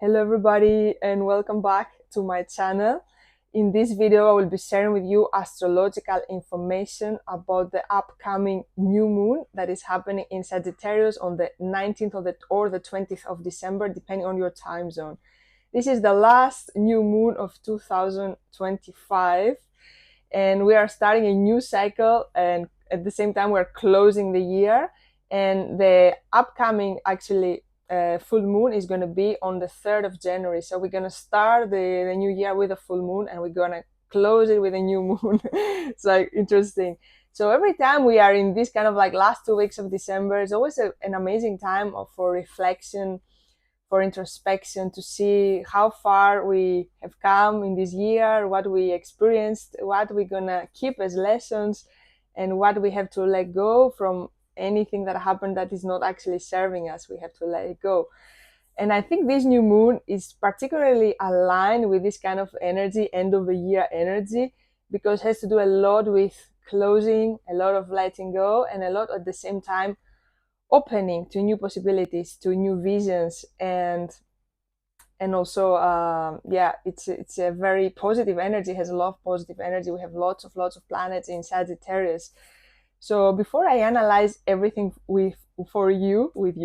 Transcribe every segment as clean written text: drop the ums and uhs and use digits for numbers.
Hello everybody and welcome back to my channel. In this video I will be sharing with you astrological information about the upcoming new moon that is happening in Sagittarius on the 19th or the 20th of December depending on your time zone. This is the last new moon of 2025 and we are starting a new cycle, and at the same time we're closing the year, and the upcoming full moon is going to be on the 3rd of January. So we're going to start the new year with a full moon and we're going to close it with a new moon. It's like interesting. So every time we are in this kind of like last 2 weeks of December, it's always an amazing time for reflection, for introspection, to see how far we have come in this year, what we experienced, what we're gonna keep as lessons, and what we have to let go from. Anything that happened that is not actually serving us, we have to let it go. And I think this new moon is particularly aligned with this kind of energy, end of the year energy, because it has to do a lot with closing, a lot of letting go, and a lot at the same time opening to new possibilities, to new visions, and also it's a very positive energy. It has a lot of positive energy. We have lots of planets in Sagittarius. So before I analyze everything with you with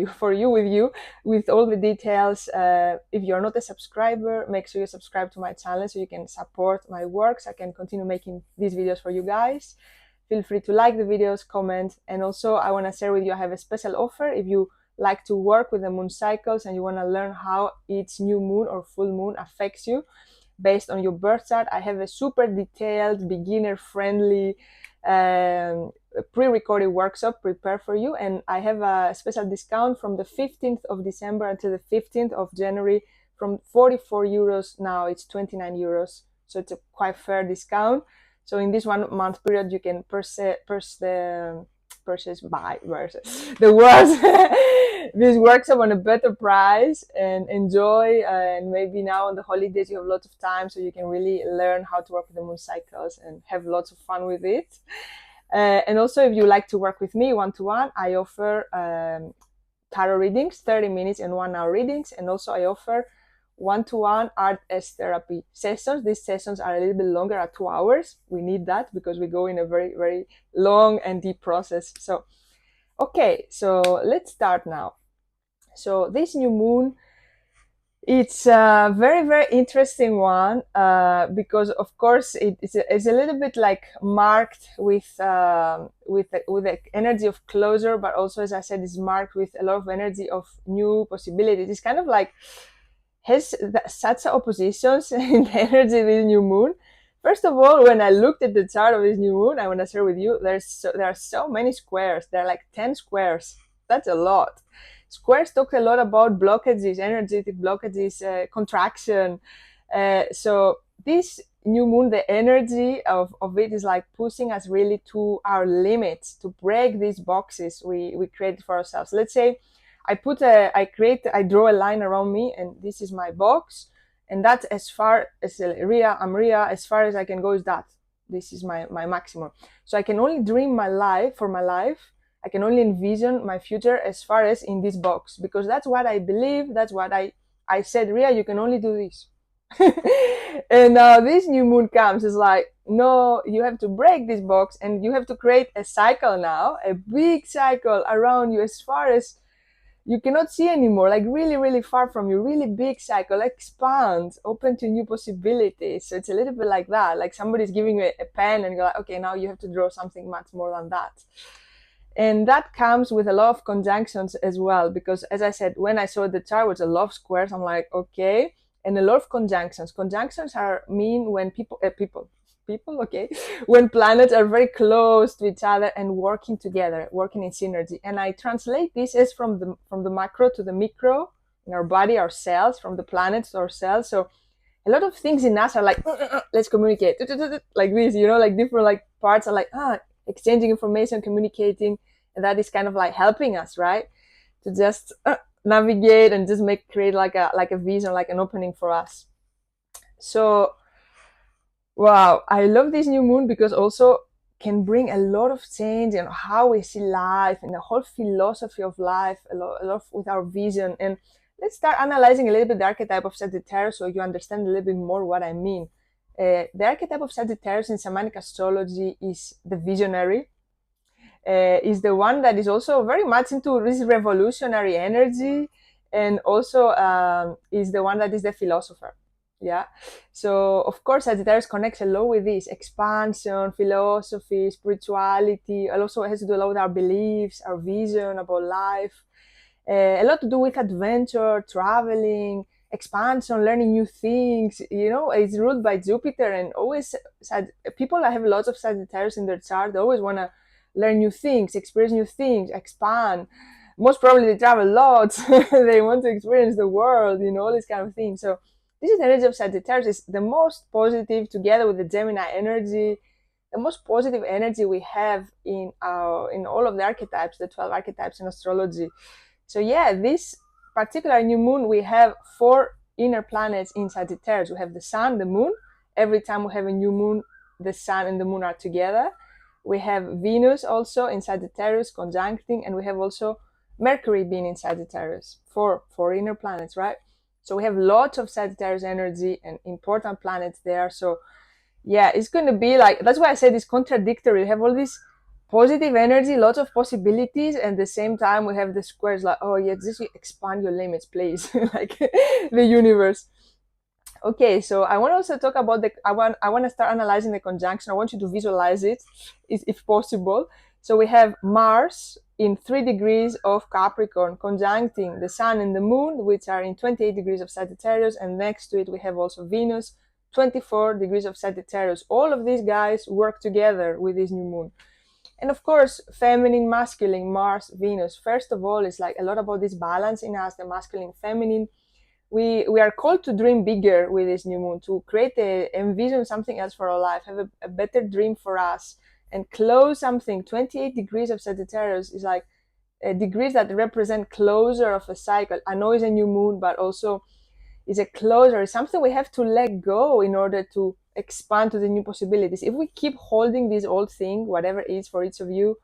all the details, if you're not a subscriber, make sure you subscribe to my channel so you can support my works. I can continue making these videos for you guys. Feel free to like the videos, comment, and also I want to share with you, I have a special offer. If you like to work with the moon cycles and you want to learn how each new moon or full moon affects you based on your birth chart, I have a super detailed, beginner friendly pre-recorded workshop prepared for you, and I have a special discount from the 15th of December until the 15th of January. From 44 euros now it's 29 euros, so it's a quite fair discount. So in this 1 month period you can purchase the words this workshop on a better price and enjoy, and maybe now on the holidays you have lots of time, so you can really learn how to work with the moon cycles and have lots of fun with it. And also, if you like to work with me one-to-one, I offer tarot readings, 30 minutes and 1 hour readings, and also I offer one-to-one art as therapy sessions. These sessions are a little bit longer, at 2 hours. We need that because we go in a very, very long and deep process. So, okay, so let's start now. So this new moon, it's a very, very interesting one because, of course, it's a little bit like marked with the energy of closure, but also, as I said, it's marked with a lot of energy of new possibilities. It's kind of like has such oppositions in the energy of this new moon. First of all, when I looked at the chart of this new moon, I want to share with you, there are so many squares. There are like 10 squares. That's a lot. Squares talk a lot about blockages, energetic blockages, contraction. So this new moon, the energy of it is like pushing us really to our limits, to break these boxes we created for ourselves. Let's say I draw a line around me, and this is my box, and that's as far as I'm Ria, as far as I can go is that. This is my maximum. So I can only dream my life. I can only envision my future as far as in this box, because that's what I believe. That's what I said, Ria, you can only do this. And now this new moon comes. It's like, no, you have to break this box and you have to create a cycle now, a big cycle around you as far as you cannot see anymore, like really, really far from you, really big cycle, expand, open to new possibilities. So it's a little bit like that, like somebody's giving you a pen and you're like, okay, now you have to draw something much more than that. And that comes with a lot of conjunctions as well, because as I said, when I saw the chart with a lot of squares, I'm like, okay, and a lot of conjunctions. Conjunctions mean when people, okay, when planets are very close to each other and working together, working in synergy. And I translate this as from the macro to the micro in our body, our cells, from the planets to our cells. So a lot of things in us are like, let's communicate, like this, like different like parts are like, exchanging information, communicating, and that is kind of like helping us, right, to just navigate and just create like a vision, like an opening for us. So wow, I love this new moon because also can bring a lot of change in how we see life and the whole philosophy of life, a lot with our vision. And let's start analyzing a little bit the archetype of Sagittarius so you understand a little bit more what I mean. The archetype of Sagittarius in shamanic astrology is the visionary, is the one that is also very much into this revolutionary energy, and also is the one that is the philosopher. Yeah. So of course Sagittarius connects a lot with this expansion, philosophy, spirituality. It also has to do a lot with our beliefs, our vision about life. A lot to do with adventure, traveling, expansion, learning new things. You know, it's ruled by Jupiter, and always people that have lots of Sagittarius in their chart, they always want to learn new things, experience new things, expand. Most probably they travel lots. They want to experience the world, you know, all these kind of things. So this is the energy of Sagittarius. Is the most positive, together with the Gemini energy, the most positive energy we have in all of the archetypes, the 12 archetypes in astrology. So yeah, this particular new moon, we have 4 inner planets in Sagittarius. We have the sun, the moon. Every time we have a new moon, the sun and the moon are together. We have Venus also in Sagittarius conjuncting, and we have also Mercury being in Sagittarius. Four inner planets, right? So we have lots of Sagittarius energy and important planets there. So yeah, it's going to be like, that's why I said it's contradictory. We have all this positive energy, lots of possibilities, and at the same time we have the squares like, oh yeah, just expand your limits, please. Like the universe. Okay, so I want to also talk about I want to start analyzing the conjunction. I want you to visualize it, if possible. So we have Mars in 3 degrees of Capricorn conjuncting the Sun and the Moon, which are in 28 degrees of Sagittarius, and next to it we have also Venus, 24 degrees of Sagittarius. All of these guys work together with this new moon. And of course, feminine, masculine, Mars, Venus. First of all, it's like a lot about this balance in us, the masculine, feminine. We are called to dream bigger with this new moon, to envision something else for our life, have a better dream for us, and close something. 28 degrees of Sagittarius is like degrees that represent closure of a cycle. I know it's a new moon, but also is a closure, something we have to let go in order to expand to the new possibilities. If we keep holding this old thing, whatever it is for each of you,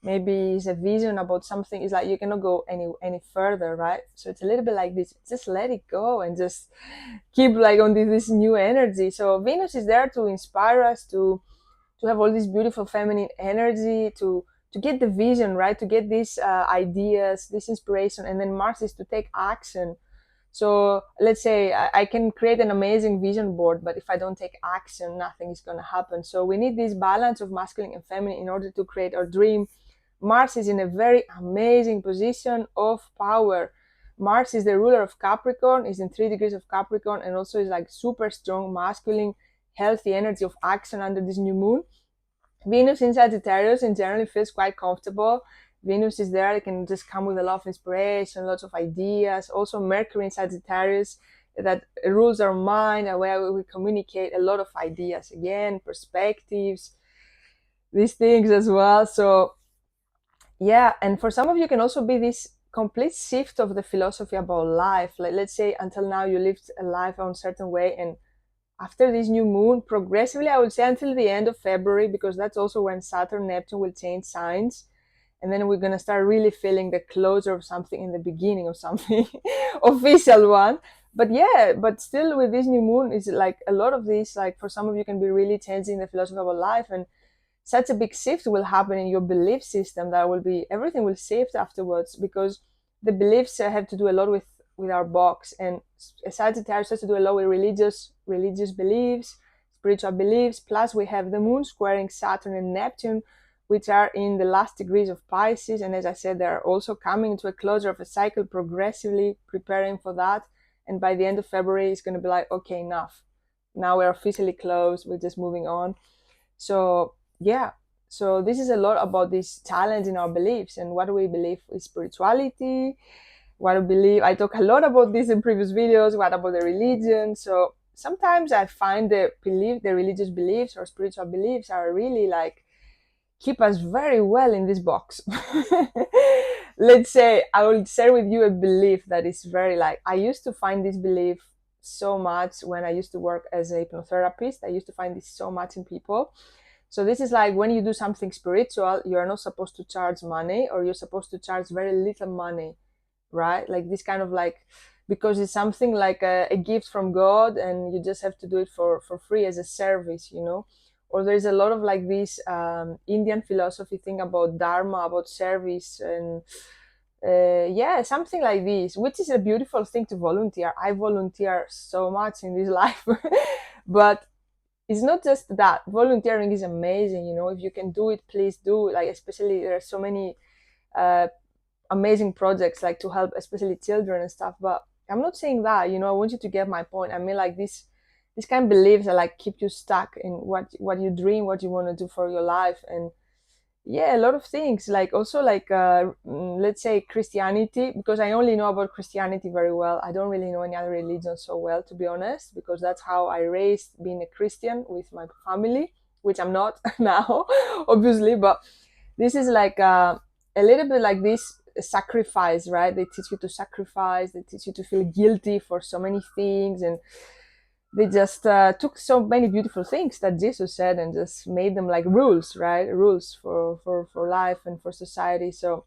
maybe it's a vision about something, it's like you cannot go any further, right? So it's a little bit like this, just let it go and just keep like on this new energy. So Venus is there to inspire us to have all this beautiful feminine energy, to get the vision, right? To get these ideas, this inspiration. And then Mars is to take action. So let's say I can create an amazing vision board, but if I don't take action, nothing is going to happen. So we need this balance of masculine and feminine in order to create our dream. Mars is in a very amazing position of power. Mars is the ruler of Capricorn, is in 3 degrees of Capricorn, and also is like super strong, masculine, healthy energy of action under this new moon. Venus in Sagittarius in general feels quite comfortable. Venus is there, it can just come with a lot of inspiration, lots of ideas. Also Mercury in Sagittarius, that rules our mind, where we communicate a lot of ideas, again, perspectives, these things as well. So yeah, and for some of you can also be this complete shift of the philosophy about life. Like, let's say until now you lived a life on a certain way, and after this new moon, progressively, I would say until the end of February, because that's also when Saturn, Neptune will change signs. And then we're going to start really feeling the closure of something in the beginning of something official one. But yeah, but still with this new moon, is like a lot of this, like for some of you can be really changing the philosophy of life, and such a big shift will happen in your belief system that will be, everything will shift afterwards, because the beliefs have to do a lot with our box, and Sagittarius has to do a lot with religious beliefs, spiritual beliefs. Plus we have the moon squaring Saturn and Neptune, which are in the last degrees of Pisces, and as I said, they are also coming to a closure of a cycle, progressively preparing for that. And by the end of February, it's going to be like, okay, enough, now we're officially closed, we're just moving on. So yeah, so this is a lot about this challenge in our beliefs, and what do we believe is spirituality, what I believe. I talk a lot about this in previous videos. What about the religion? So sometimes I find the religious beliefs or spiritual beliefs are really like keep us very well in this box. Let's say I will share with you a belief that is very like, I used to find this belief so much when I used to work as a hypnotherapist. I used to find this so much in people. So this is like, when you do something spiritual, you're not supposed to charge money, or you're supposed to charge very little money, right? Like this kind of like because it's something like a gift from God, and you just have to do it for free as a service, you know. Or there's a lot of like this Indian philosophy thing about dharma, about service, and yeah, something like this, which is a beautiful thing to volunteer. I volunteer so much in this life. But it's not just that. Volunteering is amazing, you know. If you can do it, please do. Like, especially there are so many uh, amazing projects like to help especially children and stuff. But I'm not saying that, you know. I want you to get my point. I mean, like, this kind of beliefs that like keep you stuck in what you dream, what you want to do for your life. And yeah, a lot of things, like also like let's say Christianity, because I only know about Christianity very well. I don't really know any other religion so well, to be honest, because that's how I raised, being a Christian with my family, which I'm not now, obviously. But this is like a little bit like this sacrifice, right? They teach you to sacrifice, they teach you to feel guilty for so many things. And they just took so many beautiful things that Jesus said and just made them like rules, right? Rules for life and for society. So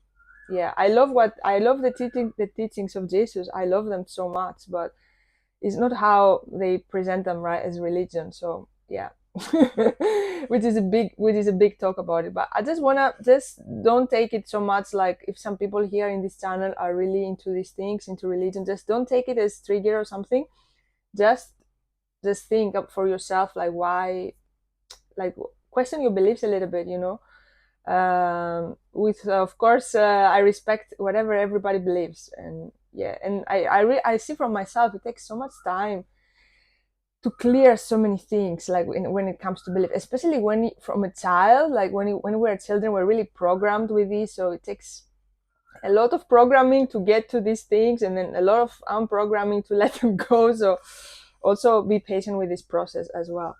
yeah, I love the teachings of Jesus. I love them so much, but it's not how they present them, right, as religion. So yeah. Which is a big talk about it. But I just wanna, just don't take it so much like, if some people here in this channel are really into these things, into religion, just don't take it as trigger or something. Just think up for yourself, like, why, like, question your beliefs a little bit, you know. With of course I respect whatever everybody believes. And yeah, and I see from myself, it takes so much time to clear so many things, like when it comes to belief, especially when from a child, like when we're children, we're really programmed with this. So it takes a lot of programming to get to these things, and then a lot of unprogramming to let them go. So also be patient with this process as well.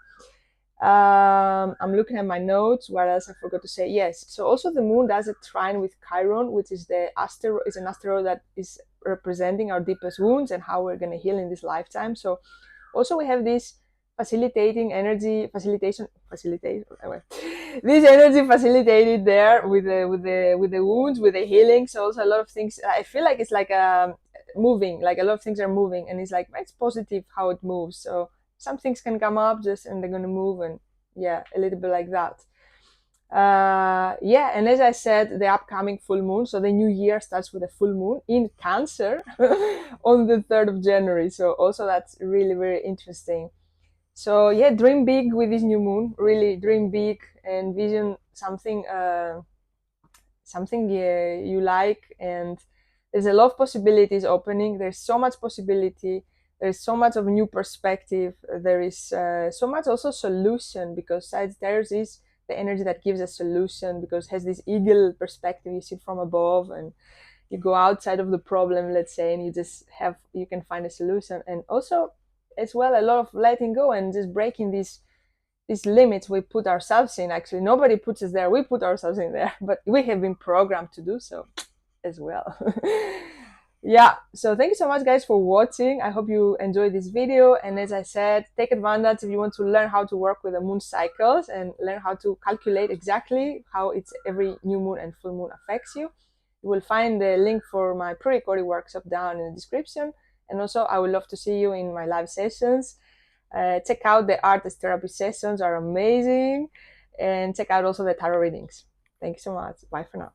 I'm looking at my notes. What else I forgot to say? Yes. So also the moon does a trine with Chiron, which is is an asteroid that is representing our deepest wounds and how we're going to heal in this lifetime. So also we have this facilitating energy, this energy facilitated there with the wounds, with the healing. So also a lot of things, I feel like it's like moving, like a lot of things are moving, and it's like, it's positive how it moves. So some things can come up just, and they're gonna move. And yeah, a little bit like that. Yeah, and as I said, the upcoming full moon, so the new year starts with a full moon in Cancer on the 3rd of January. So also that's really very interesting. So yeah, dream big with this new moon. Really dream big and vision something something you like. And there's a lot of possibilities opening. There's so much possibility. There's so much of new perspective. There is so much also solution, because Sagittarius is the energy that gives a solution, because it has this eagle perspective. You see it from above, and you go outside of the problem, let's say, and you can find a solution. And also as well, a lot of letting go and just breaking these limits we put ourselves in. Actually, nobody puts us there, we put ourselves in there, but we have been programmed to do so as well. Yeah, so thank you so much, guys, for watching. I hope you enjoyed this video. And as I said, take advantage if you want to learn how to work with the moon cycles and learn how to calculate exactly how it's every new moon and full moon affects you. You will find the link for my pre-recorded workshop down in the description. And also, I would love to see you in my live sessions. Check out the artist therapy sessions, are amazing. And check out also the tarot readings. Thank you so much. Bye for now.